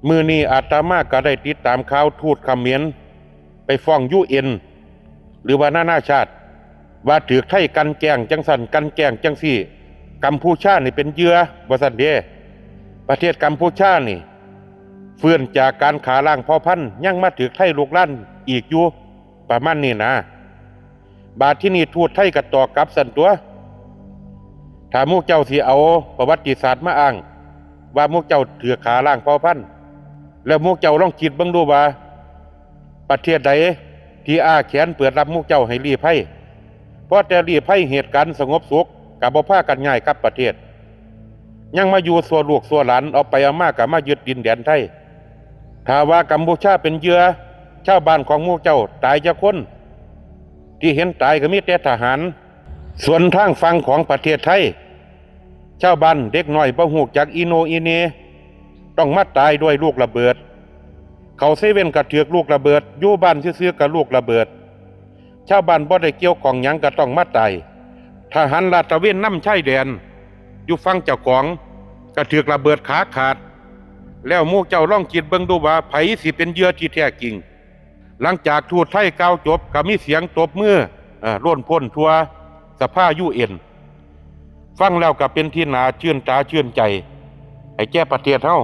มื้อนี้อาตมาก็ได้ติดตามข่าวทูตเขมรไปฟ้อง UN หรือว่านานาชาติว่าถูกไทยกันแกล้งจังสั่นกันแกล้งจังซี่กัมพูชานี่เป็นเหยื่อว่าซั่นเด้ประเทศกัมพูชานี่ฟื้นจากการขาล้างเผ่าพันธุ์ยังมาถูกไทยลุกลานอีกอยู่ประมาณนี้นะบาดที่นี่ทูตไทยก็ตอบกลับสั่นตัวถ้าหมู่เจ้าสิเอาประวัติศาสตร์มาอ้างว่าหมู่เจ้าถูกขาล้างเผ่าพันธุ์แล้วหมู่เจ้าลองคิดเบิ่งดูว่าประเทศใดที่อ้าแขนเปิดรับหมู่เจ้าให้ลี้ภัยเพราะแต่ลี้ภัยเหตุการณ์สงบสุขก็บ่พากันง่ายกับประเทศยังมาอยู่สัวลูกสัวหลานเอาไปเอามาก็มายึดดินแดนไทยถ้าว่ากัมพูชาเป็นเหยื่อชาวบ้านของหมู่เจ้าตายจักคนที่เห็นตายก็มีแต่ทหารส่วนทางฝั่งของประเทศไทยชาวบ้านเด็กน้อยบ่ฮู้จักอีโนอีเนต้องมาตายด้วยลูกระเบิดเขาเซเว่นก็ถูกลูกระเบิดอยู่บ้านซื่อๆก็ลูกระเบิดชาวบ้านบ่ได้เกี่ยวข้องหยังก็ต้องมาตายทหารลาดตระเวนนำชายแดนอยู่ฝั่งเจ้าของก็ถูกระเบิดขาขาดแล้วหมู่เจ้าลองคิดเบิ่งดูว่าไผสิเป็นเหยื่อที่แท้จริงหลังจากทูตไทยกล่าวจบก็มีเสียงตบมือร่นพ้นทั่วสภา UN ฟังแล้วก็เป็นที่น่าชื่นตาชื่นใจให้แก่ประเทศเฮา